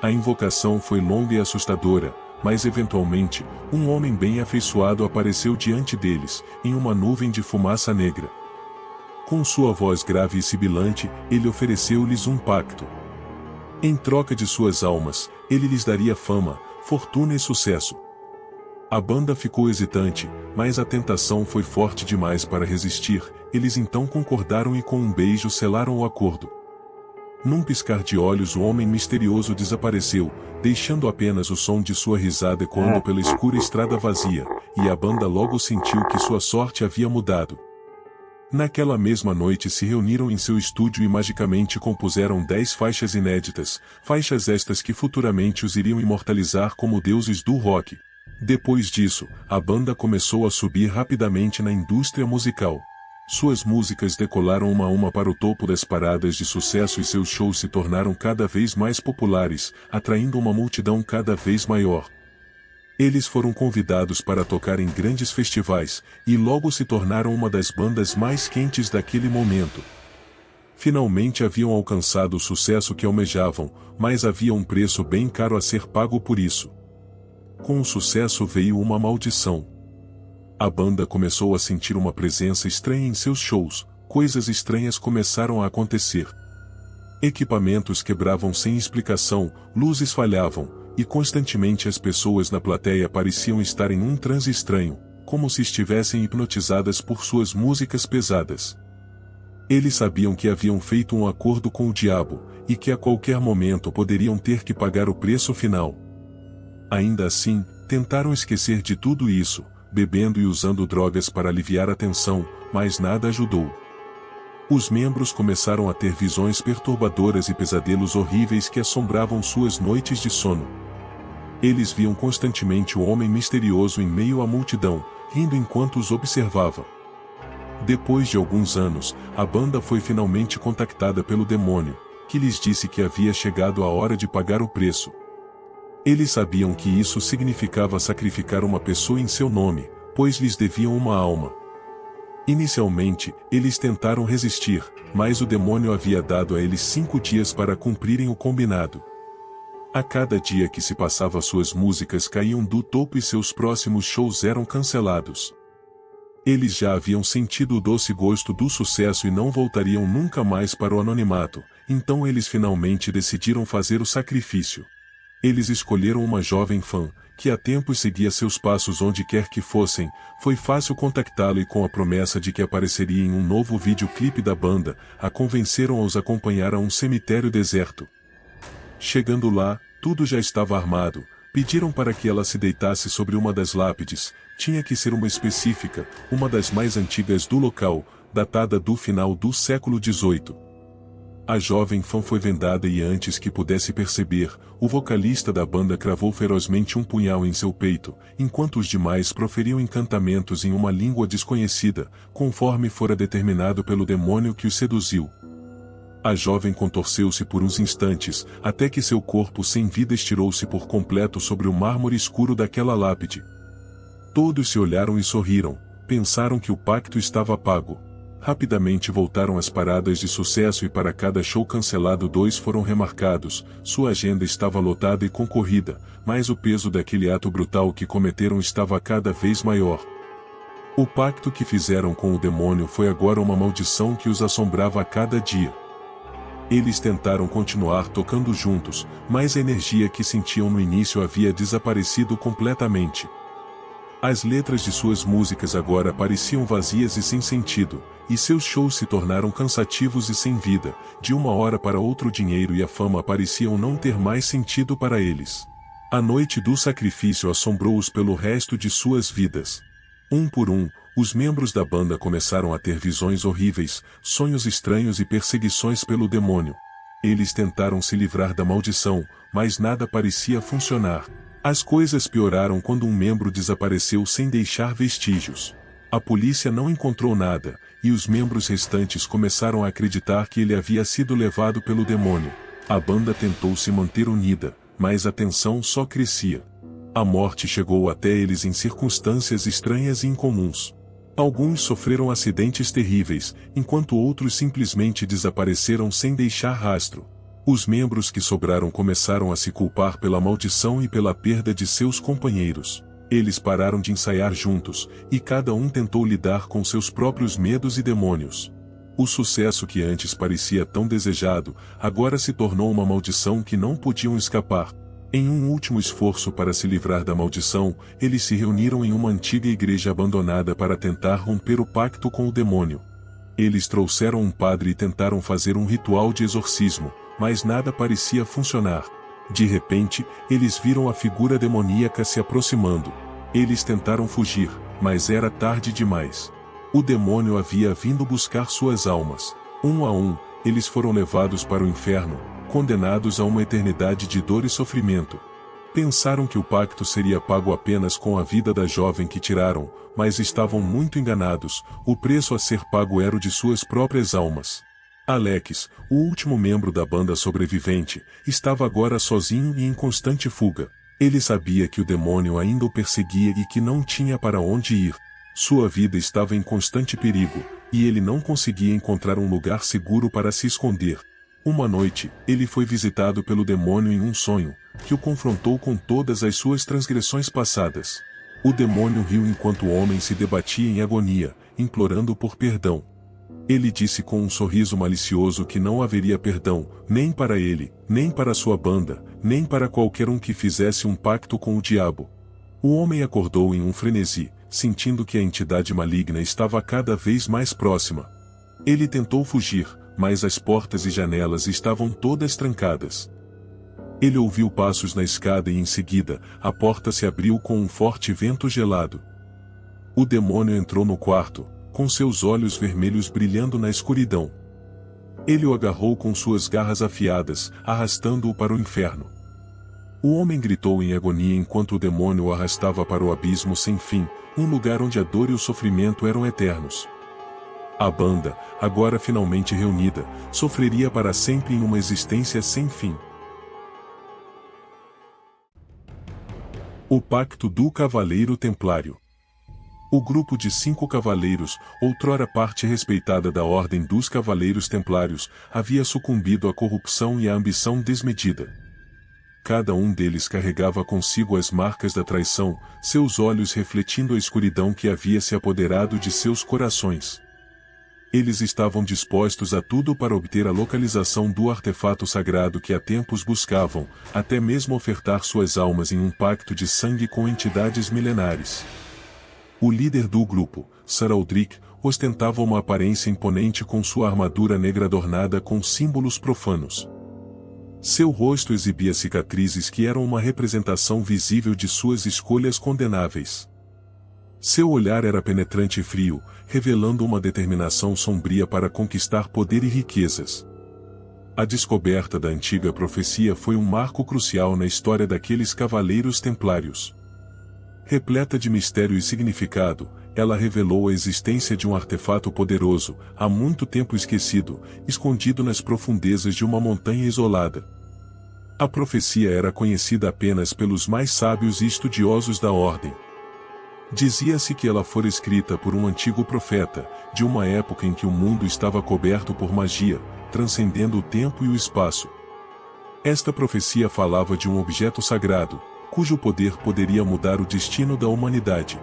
A invocação foi longa e assustadora, mas eventualmente, um homem bem afeiçoado apareceu diante deles, em uma nuvem de fumaça negra. Com sua voz grave e sibilante, ele ofereceu-lhes um pacto. Em troca de suas almas, ele lhes daria fama, fortuna e sucesso. A banda ficou hesitante, mas a tentação foi forte demais para resistir. Eles então concordaram e com um beijo selaram o acordo. Num piscar de olhos o homem misterioso desapareceu, deixando apenas o som de sua risada ecoando pela escura estrada vazia, e a banda logo sentiu que sua sorte havia mudado. Naquela mesma noite se reuniram em seu estúdio e magicamente compuseram 10 faixas inéditas, faixas estas que futuramente os iriam imortalizar como deuses do rock. Depois disso, a banda começou a subir rapidamente na indústria musical. Suas músicas decolaram uma a uma para o topo das paradas de sucesso e seus shows se tornaram cada vez mais populares, atraindo uma multidão cada vez maior. Eles foram convidados para tocar em grandes festivais, e logo se tornaram uma das bandas mais quentes daquele momento. Finalmente haviam alcançado o sucesso que almejavam, mas havia um preço bem caro a ser pago por isso. Com o sucesso veio uma maldição. A banda começou a sentir uma presença estranha em seus shows, coisas estranhas começaram a acontecer. Equipamentos quebravam sem explicação, luzes falhavam, e constantemente as pessoas na plateia pareciam estar em um transe estranho, como se estivessem hipnotizadas por suas músicas pesadas. Eles sabiam que haviam feito um acordo com o diabo, e que a qualquer momento poderiam ter que pagar o preço final. Ainda assim, tentaram esquecer de tudo isso, bebendo e usando drogas para aliviar a tensão, mas nada ajudou. Os membros começaram a ter visões perturbadoras e pesadelos horríveis que assombravam suas noites de sono. Eles viam constantemente o homem misterioso em meio à multidão, rindo enquanto os observava. Depois de alguns anos, a banda foi finalmente contactada pelo demônio, que lhes disse que havia chegado a hora de pagar o preço. Eles sabiam que isso significava sacrificar uma pessoa em seu nome, pois lhes deviam uma alma. Inicialmente, eles tentaram resistir, mas o demônio havia dado a eles 5 dias para cumprirem o combinado. A cada dia que se passava suas músicas caíam do topo e seus próximos shows eram cancelados. Eles já haviam sentido o doce gosto do sucesso e não voltariam nunca mais para o anonimato, então eles finalmente decidiram fazer o sacrifício. Eles escolheram uma jovem fã, que há tempos seguia seus passos onde quer que fossem. Foi fácil contactá-lo e com a promessa de que apareceria em um novo videoclipe da banda, a convenceram a os acompanhar a um cemitério deserto. Chegando lá, tudo já estava armado, pediram para que ela se deitasse sobre uma das lápides, tinha que ser uma específica, uma das mais antigas do local, datada do final do século XVIII. A jovem fã foi vendada e antes que pudesse perceber, o vocalista da banda cravou ferozmente um punhal em seu peito, enquanto os demais proferiam encantamentos em uma língua desconhecida, conforme fora determinado pelo demônio que os seduziu. A jovem contorceu-se por uns instantes, até que seu corpo sem vida estirou-se por completo sobre o mármore escuro daquela lápide. Todos se olharam e sorriram, pensaram que o pacto estava pago. Rapidamente voltaram às paradas de sucesso e para cada show cancelado 2 foram remarcados. Sua agenda estava lotada e concorrida, mas o peso daquele ato brutal que cometeram estava cada vez maior. O pacto que fizeram com o demônio foi agora uma maldição que os assombrava a cada dia. Eles tentaram continuar tocando juntos, mas a energia que sentiam no início havia desaparecido completamente. As letras de suas músicas agora pareciam vazias e sem sentido, e seus shows se tornaram cansativos e sem vida. De uma hora para outra o dinheiro e a fama pareciam não ter mais sentido para eles. A noite do sacrifício assombrou-os pelo resto de suas vidas. Um por um, os membros da banda começaram a ter visões horríveis, sonhos estranhos e perseguições pelo demônio. Eles tentaram se livrar da maldição, mas nada parecia funcionar. As coisas pioraram quando um membro desapareceu sem deixar vestígios. A polícia não encontrou nada, e os membros restantes começaram a acreditar que ele havia sido levado pelo demônio. A banda tentou se manter unida, mas a tensão só crescia. A morte chegou até eles em circunstâncias estranhas e incomuns. Alguns sofreram acidentes terríveis, enquanto outros simplesmente desapareceram sem deixar rastro. Os membros que sobraram começaram a se culpar pela maldição e pela perda de seus companheiros. Eles pararam de ensaiar juntos, e cada um tentou lidar com seus próprios medos e demônios. O sucesso que antes parecia tão desejado, agora se tornou uma maldição que não podiam escapar. Em um último esforço para se livrar da maldição, eles se reuniram em uma antiga igreja abandonada para tentar romper o pacto com o demônio. Eles trouxeram um padre e tentaram fazer um ritual de exorcismo, mas nada parecia funcionar. De repente, eles viram a figura demoníaca se aproximando. Eles tentaram fugir, mas era tarde demais. O demônio havia vindo buscar suas almas. Um a um, eles foram levados para o inferno, condenados a uma eternidade de dor e sofrimento. Pensaram que o pacto seria pago apenas com a vida da jovem que tiraram, mas estavam muito enganados. O preço a ser pago era o de suas próprias almas. Alex, o último membro da banda sobrevivente, estava agora sozinho e em constante fuga. Ele sabia que o demônio ainda o perseguia e que não tinha para onde ir. Sua vida estava em constante perigo, e ele não conseguia encontrar um lugar seguro para se esconder. Uma noite, ele foi visitado pelo demônio em um sonho, que o confrontou com todas as suas transgressões passadas. O demônio riu enquanto o homem se debatia em agonia, implorando por perdão. Ele disse com um sorriso malicioso que não haveria perdão, nem para ele, nem para sua banda, nem para qualquer um que fizesse um pacto com o diabo. O homem acordou em um frenesi, sentindo que a entidade maligna estava cada vez mais próxima. Ele tentou fugir, mas as portas e janelas estavam todas trancadas. Ele ouviu passos na escada e em seguida, a porta se abriu com um forte vento gelado. O demônio entrou no quarto, com seus olhos vermelhos brilhando na escuridão. Ele o agarrou com suas garras afiadas, arrastando-o para o inferno. O homem gritou em agonia enquanto o demônio o arrastava para o abismo sem fim, um lugar onde a dor e o sofrimento eram eternos. A banda, agora finalmente reunida, sofreria para sempre em uma existência sem fim. O Pacto do Cavaleiro Templário. O grupo de 5 cavaleiros, outrora parte respeitada da Ordem dos Cavaleiros Templários, havia sucumbido à corrupção e à ambição desmedida. Cada um deles carregava consigo as marcas da traição, seus olhos refletindo a escuridão que havia se apoderado de seus corações. Eles estavam dispostos a tudo para obter a localização do artefato sagrado que há tempos buscavam, até mesmo ofertar suas almas em um pacto de sangue com entidades milenares. O líder do grupo, Sir Aldrich, ostentava uma aparência imponente com sua armadura negra adornada com símbolos profanos. Seu rosto exibia cicatrizes que eram uma representação visível de suas escolhas condenáveis. Seu olhar era penetrante e frio, revelando uma determinação sombria para conquistar poder e riquezas. A descoberta da antiga profecia foi um marco crucial na história daqueles cavaleiros templários. Repleta de mistério e significado, ela revelou a existência de um artefato poderoso, há muito tempo esquecido, escondido nas profundezas de uma montanha isolada. A profecia era conhecida apenas pelos mais sábios e estudiosos da ordem. Dizia-se que ela fora escrita por um antigo profeta, de uma época em que o mundo estava coberto por magia, transcendendo o tempo e o espaço. Esta profecia falava de um objeto sagrado, cujo poder poderia mudar o destino da humanidade.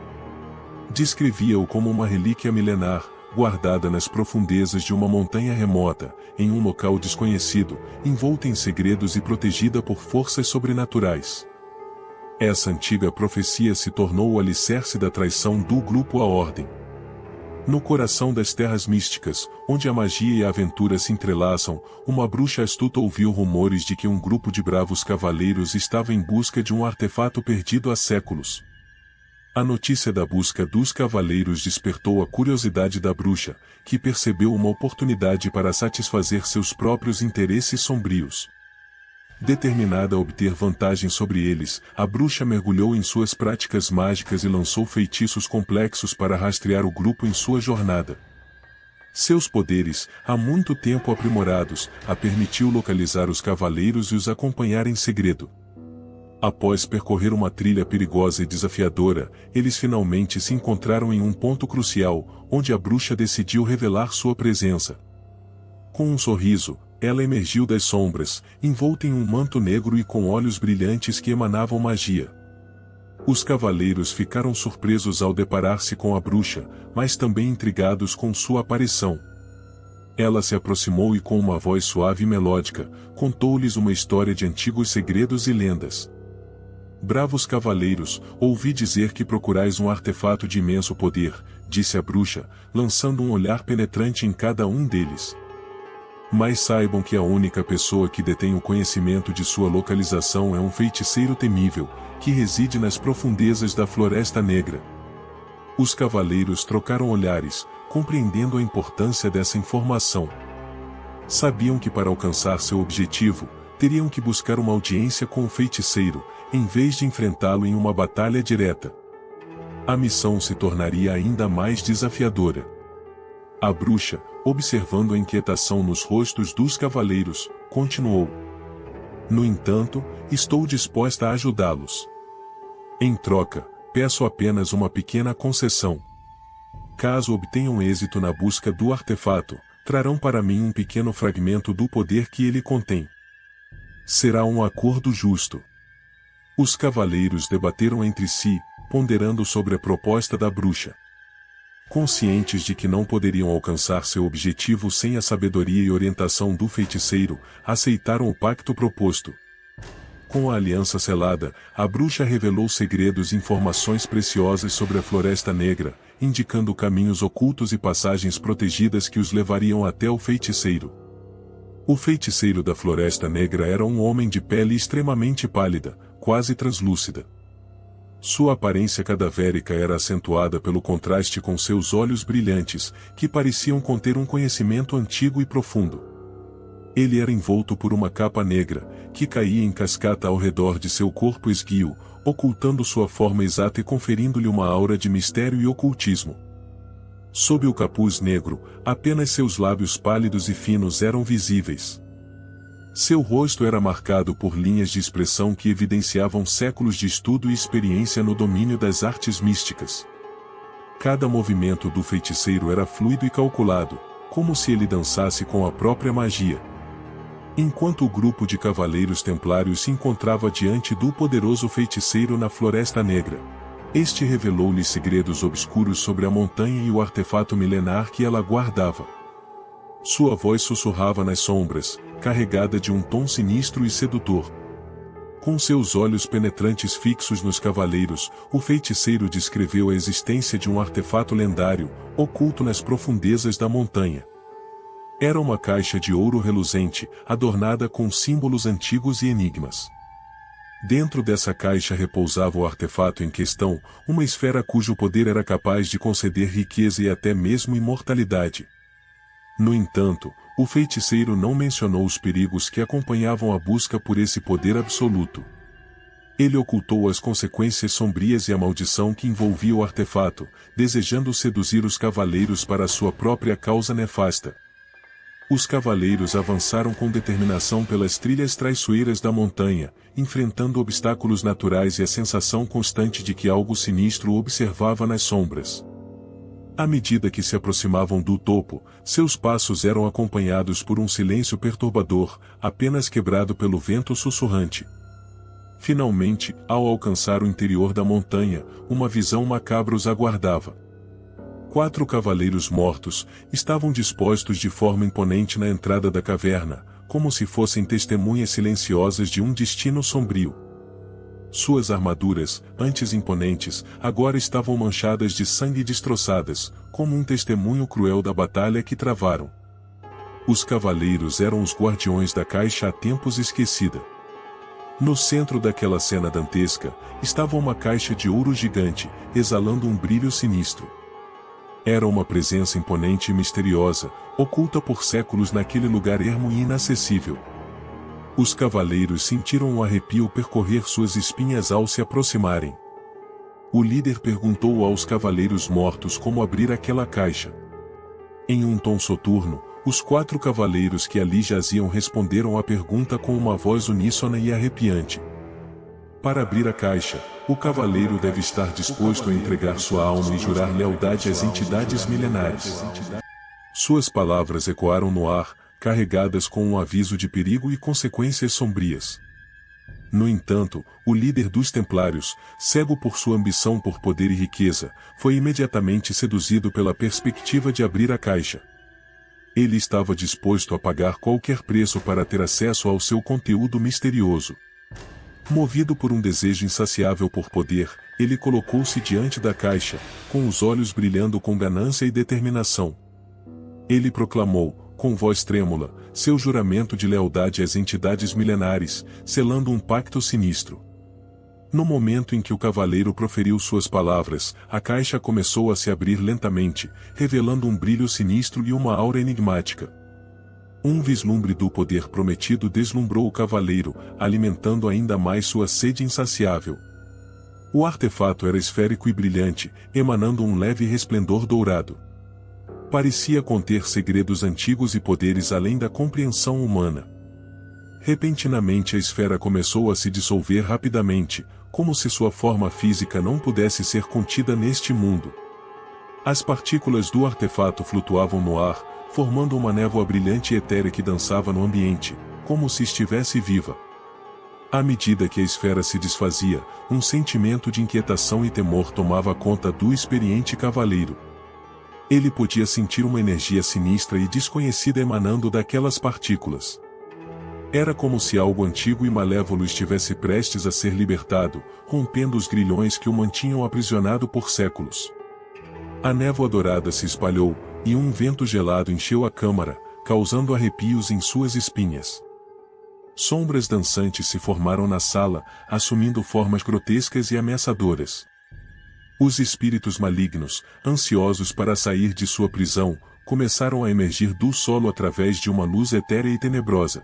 Descrevia-o como uma relíquia milenar, guardada nas profundezas de uma montanha remota, em um local desconhecido, envolta em segredos e protegida por forças sobrenaturais. Essa antiga profecia se tornou o alicerce da traição do grupo à Ordem. No coração das terras místicas, onde a magia e a aventura se entrelaçam, uma bruxa astuta ouviu rumores de que um grupo de bravos cavaleiros estava em busca de um artefato perdido há séculos. A notícia da busca dos cavaleiros despertou a curiosidade da bruxa, que percebeu uma oportunidade para satisfazer seus próprios interesses sombrios. Determinada a obter vantagem sobre eles, a bruxa mergulhou em suas práticas mágicas e lançou feitiços complexos para rastrear o grupo em sua jornada. Seus poderes, há muito tempo aprimorados, a permitiu localizar os cavaleiros e os acompanhar em segredo. Após percorrer uma trilha perigosa e desafiadora, eles finalmente se encontraram em um ponto crucial, onde a bruxa decidiu revelar sua presença. Com um sorriso, ela emergiu das sombras, envolta em um manto negro e com olhos brilhantes que emanavam magia. Os cavaleiros ficaram surpresos ao deparar-se com a bruxa, mas também intrigados com sua aparição. Ela se aproximou e com uma voz suave e melódica, contou-lhes uma história de antigos segredos e lendas. Bravos cavaleiros, ouvi dizer que procurais um artefato de imenso poder, disse a bruxa, lançando um olhar penetrante em cada um deles. Mas saibam que a única pessoa que detém o conhecimento de sua localização é um feiticeiro temível, que reside nas profundezas da Floresta Negra. Os cavaleiros trocaram olhares, compreendendo a importância dessa informação. Sabiam que para alcançar seu objetivo, teriam que buscar uma audiência com o feiticeiro, em vez de enfrentá-lo em uma batalha direta. A missão se tornaria ainda mais desafiadora. A bruxa, observando a inquietação nos rostos dos cavaleiros, continuou. No entanto, estou disposta a ajudá-los. Em troca, peço apenas uma pequena concessão. Caso obtenham êxito na busca do artefato, trarão para mim um pequeno fragmento do poder que ele contém. Será um acordo justo. Os cavaleiros debateram entre si, ponderando sobre a proposta da bruxa. Conscientes de que não poderiam alcançar seu objetivo sem a sabedoria e orientação do feiticeiro, aceitaram o pacto proposto. Com a aliança selada, a bruxa revelou segredos e informações preciosas sobre a Floresta Negra, indicando caminhos ocultos e passagens protegidas que os levariam até o feiticeiro. O feiticeiro da Floresta Negra era um homem de pele extremamente pálida, quase translúcida. Sua aparência cadavérica era acentuada pelo contraste com seus olhos brilhantes, que pareciam conter um conhecimento antigo e profundo. Ele era envolto por uma capa negra, que caía em cascata ao redor de seu corpo esguio, ocultando sua forma exata e conferindo-lhe uma aura de mistério e ocultismo. Sob o capuz negro, apenas seus lábios pálidos e finos eram visíveis. Seu rosto era marcado por linhas de expressão que evidenciavam séculos de estudo e experiência no domínio das artes místicas. Cada movimento do feiticeiro era fluido e calculado, como se ele dançasse com a própria magia. Enquanto o grupo de cavaleiros templários se encontrava diante do poderoso feiticeiro na Floresta Negra, este revelou-lhe segredos obscuros sobre a montanha e o artefato milenar que ela guardava. Sua voz sussurrava nas sombras, carregada de um tom sinistro e sedutor. Com seus olhos penetrantes fixos nos cavaleiros, o feiticeiro descreveu a existência de um artefato lendário, oculto nas profundezas da montanha. Era uma caixa de ouro reluzente, adornada com símbolos antigos e enigmas. Dentro dessa caixa repousava o artefato em questão, uma esfera cujo poder era capaz de conceder riqueza e até mesmo imortalidade. No entanto, o feiticeiro não mencionou os perigos que acompanhavam a busca por esse poder absoluto. Ele ocultou as consequências sombrias e a maldição que envolvia o artefato, desejando seduzir os cavaleiros para a sua própria causa nefasta. Os cavaleiros avançaram com determinação pelas trilhas traiçoeiras da montanha, enfrentando obstáculos naturais e a sensação constante de que algo sinistro observava nas sombras. À medida que se aproximavam do topo, seus passos eram acompanhados por um silêncio perturbador, apenas quebrado pelo vento sussurrante. Finalmente, ao alcançar o interior da montanha, uma visão macabra os aguardava. 4 cavaleiros mortos estavam dispostos de forma imponente na entrada da caverna, como se fossem testemunhas silenciosas de um destino sombrio. Suas armaduras, antes imponentes, agora estavam manchadas de sangue e destroçadas, como um testemunho cruel da batalha que travaram. Os cavaleiros eram os guardiões da caixa há tempos esquecida. No centro daquela cena dantesca, estava uma caixa de ouro gigante, exalando um brilho sinistro. Era uma presença imponente e misteriosa, oculta por séculos naquele lugar ermo e inacessível. Os cavaleiros sentiram um arrepio percorrer suas espinhas ao se aproximarem. O líder perguntou aos cavaleiros mortos como abrir aquela caixa. Em um tom soturno, os 4 cavaleiros que ali jaziam responderam à pergunta com uma voz uníssona e arrepiante. Para abrir a caixa, o cavaleiro deve estar disposto a entregar sua alma e jurar lealdade às entidades milenares. Suas palavras ecoaram no ar, carregadas com um aviso de perigo e consequências sombrias. No entanto, o líder dos Templários, cego por sua ambição por poder e riqueza, foi imediatamente seduzido pela perspectiva de abrir a caixa. Ele estava disposto a pagar qualquer preço para ter acesso ao seu conteúdo misterioso. Movido por um desejo insaciável por poder, ele colocou-se diante da caixa, com os olhos brilhando com ganância e determinação. Ele proclamou, com voz trêmula, seu juramento de lealdade às entidades milenares, selando um pacto sinistro. No momento em que o cavaleiro proferiu suas palavras, a caixa começou a se abrir lentamente, revelando um brilho sinistro e uma aura enigmática. Um vislumbre do poder prometido deslumbrou o cavaleiro, alimentando ainda mais sua sede insaciável. O artefato era esférico e brilhante, emanando um leve resplendor dourado. Parecia conter segredos antigos e poderes além da compreensão humana. Repentinamente a esfera começou a se dissolver rapidamente, como se sua forma física não pudesse ser contida neste mundo. As partículas do artefato flutuavam no ar, formando uma névoa brilhante e etérea que dançava no ambiente, como se estivesse viva. À medida que a esfera se desfazia, um sentimento de inquietação e temor tomava conta do experiente cavaleiro. Ele podia sentir uma energia sinistra e desconhecida emanando daquelas partículas. Era como se algo antigo e malévolo estivesse prestes a ser libertado, rompendo os grilhões que o mantinham aprisionado por séculos. A névoa dourada se espalhou, e um vento gelado encheu a câmara, causando arrepios em suas espinhas. Sombras dançantes se formaram na sala, assumindo formas grotescas e ameaçadoras. Os espíritos malignos, ansiosos para sair de sua prisão, começaram a emergir do solo através de uma luz etérea e tenebrosa.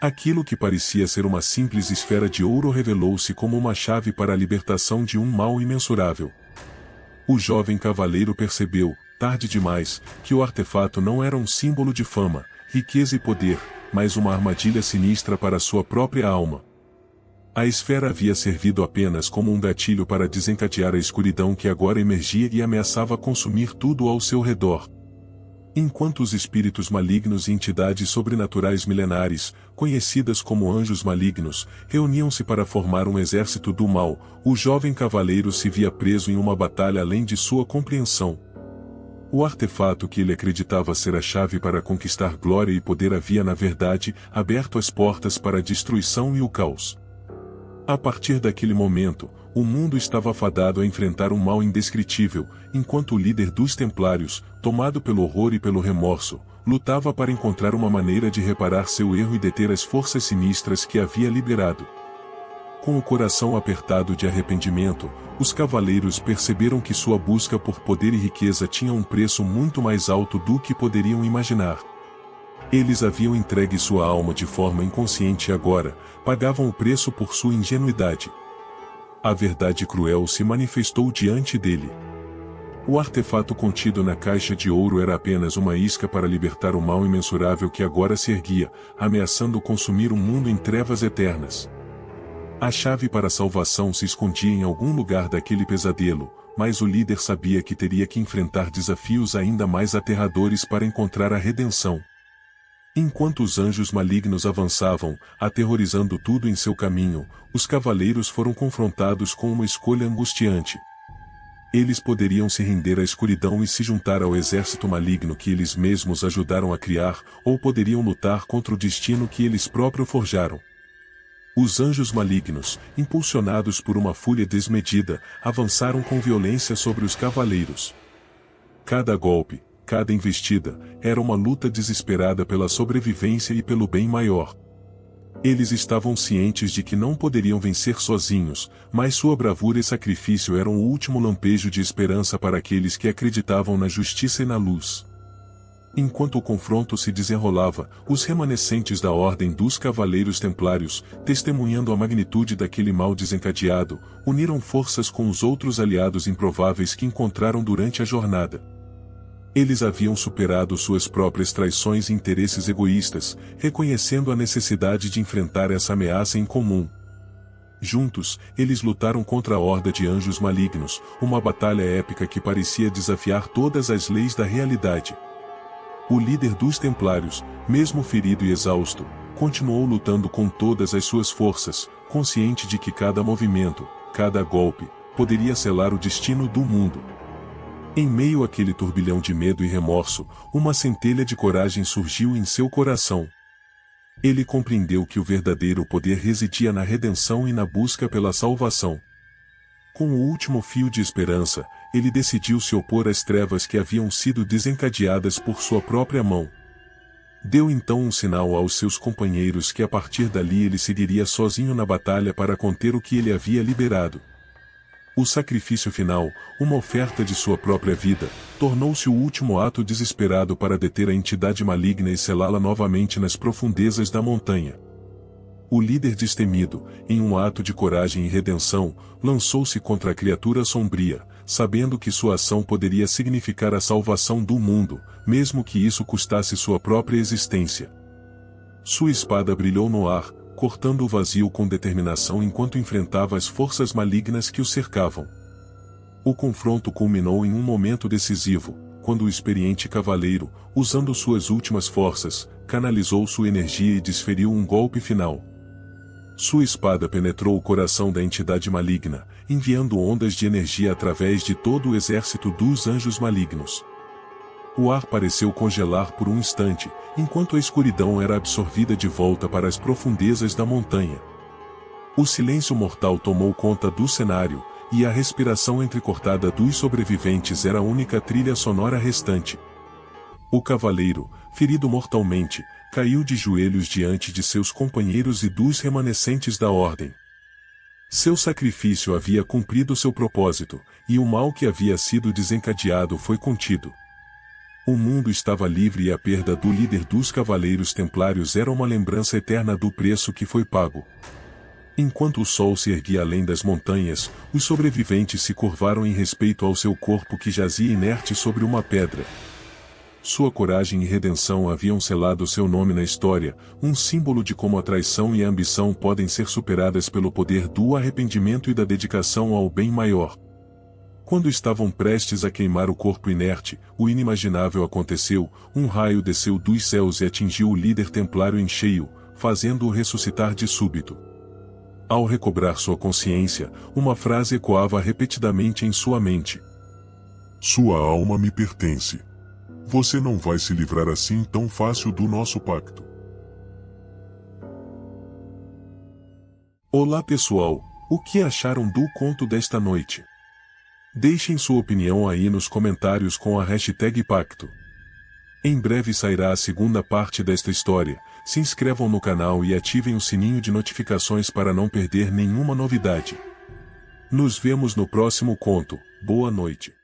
Aquilo que parecia ser uma simples esfera de ouro revelou-se como uma chave para a libertação de um mal imensurável. O jovem cavaleiro percebeu, tarde demais, que o artefato não era um símbolo de fama, riqueza e poder, mas uma armadilha sinistra para sua própria alma. A esfera havia servido apenas como um gatilho para desencadear a escuridão que agora emergia e ameaçava consumir tudo ao seu redor. Enquanto os espíritos malignos e entidades sobrenaturais milenares, conhecidas como anjos malignos, reuniam-se para formar um exército do mal, o jovem cavaleiro se via preso em uma batalha além de sua compreensão. O artefato que ele acreditava ser a chave para conquistar glória e poder havia na verdade aberto as portas para a destruição e o caos. A partir daquele momento, o mundo estava fadado a enfrentar um mal indescritível, enquanto o líder dos Templários, tomado pelo horror e pelo remorso, lutava para encontrar uma maneira de reparar seu erro e deter as forças sinistras que havia liberado. Com o coração apertado de arrependimento, os cavaleiros perceberam que sua busca por poder e riqueza tinha um preço muito mais alto do que poderiam imaginar. Eles haviam entregue sua alma de forma inconsciente e agora, pagavam o preço por sua ingenuidade. A verdade cruel se manifestou diante dele. O artefato contido na caixa de ouro era apenas uma isca para libertar o mal imensurável que agora se erguia, ameaçando consumir um mundo em trevas eternas. A chave para a salvação se escondia em algum lugar daquele pesadelo, mas o líder sabia que teria que enfrentar desafios ainda mais aterradores para encontrar a redenção. Enquanto os anjos malignos avançavam, aterrorizando tudo em seu caminho, os cavaleiros foram confrontados com uma escolha angustiante. Eles poderiam se render à escuridão e se juntar ao exército maligno que eles mesmos ajudaram a criar, ou poderiam lutar contra o destino que eles próprios forjaram. Os anjos malignos, impulsionados por uma fúria desmedida, avançaram com violência sobre os cavaleiros. Cada golpe, cada investida, era uma luta desesperada pela sobrevivência e pelo bem maior. Eles estavam cientes de que não poderiam vencer sozinhos, mas sua bravura e sacrifício eram o último lampejo de esperança para aqueles que acreditavam na justiça e na luz. Enquanto o confronto se desenrolava, os remanescentes da Ordem dos Cavaleiros Templários, testemunhando a magnitude daquele mal desencadeado, uniram forças com os outros aliados improváveis que encontraram durante a jornada. Eles haviam superado suas próprias traições e interesses egoístas, reconhecendo a necessidade de enfrentar essa ameaça em comum. Juntos, eles lutaram contra a horda de anjos malignos, uma batalha épica que parecia desafiar todas as leis da realidade. O líder dos Templários, mesmo ferido e exausto, continuou lutando com todas as suas forças, consciente de que cada movimento, cada golpe, poderia selar o destino do mundo. Em meio àquele turbilhão de medo e remorso, uma centelha de coragem surgiu em seu coração. Ele compreendeu que o verdadeiro poder residia na redenção e na busca pela salvação. Com o último fio de esperança, ele decidiu se opor às trevas que haviam sido desencadeadas por sua própria mão. Deu então um sinal aos seus companheiros que a partir dali ele seguiria sozinho na batalha para conter o que ele havia liberado. O sacrifício final, uma oferta de sua própria vida, tornou-se o último ato desesperado para deter a entidade maligna e selá-la novamente nas profundezas da montanha. O líder destemido, em um ato de coragem e redenção, lançou-se contra a criatura sombria, sabendo que sua ação poderia significar a salvação do mundo, mesmo que isso custasse sua própria existência. Sua espada brilhou no ar, cortando o vazio com determinação enquanto enfrentava as forças malignas que o cercavam. O confronto culminou em um momento decisivo, quando o experiente cavaleiro, usando suas últimas forças, canalizou sua energia e desferiu um golpe final. Sua espada penetrou o coração da entidade maligna, enviando ondas de energia através de todo o exército dos anjos malignos. O ar pareceu congelar por um instante, enquanto a escuridão era absorvida de volta para as profundezas da montanha. O silêncio mortal tomou conta do cenário, e a respiração entrecortada dos sobreviventes era a única trilha sonora restante. O cavaleiro, ferido mortalmente, caiu de joelhos diante de seus companheiros e dos remanescentes da ordem. Seu sacrifício havia cumprido seu propósito, e o mal que havia sido desencadeado foi contido. O mundo estava livre e a perda do líder dos Cavaleiros Templários era uma lembrança eterna do preço que foi pago. Enquanto o sol se erguia além das montanhas, os sobreviventes se curvaram em respeito ao seu corpo que jazia inerte sobre uma pedra. Sua coragem e redenção haviam selado seu nome na história, um símbolo de como a traição e a ambição podem ser superadas pelo poder do arrependimento e da dedicação ao bem maior. Quando estavam prestes a queimar o corpo inerte, o inimaginável aconteceu, um raio desceu dos céus e atingiu o líder templário em cheio, fazendo-o ressuscitar de súbito. Ao recobrar sua consciência, uma frase ecoava repetidamente em sua mente. Sua alma me pertence. Você não vai se livrar assim tão fácil do nosso pacto. Olá pessoal, o que acharam do conto desta noite? Deixem sua opinião aí nos comentários com a hashtag Pacto. Em breve sairá a segunda parte desta história, se inscrevam no canal e ativem o sininho de notificações para não perder nenhuma novidade. Nos vemos no próximo conto, boa noite.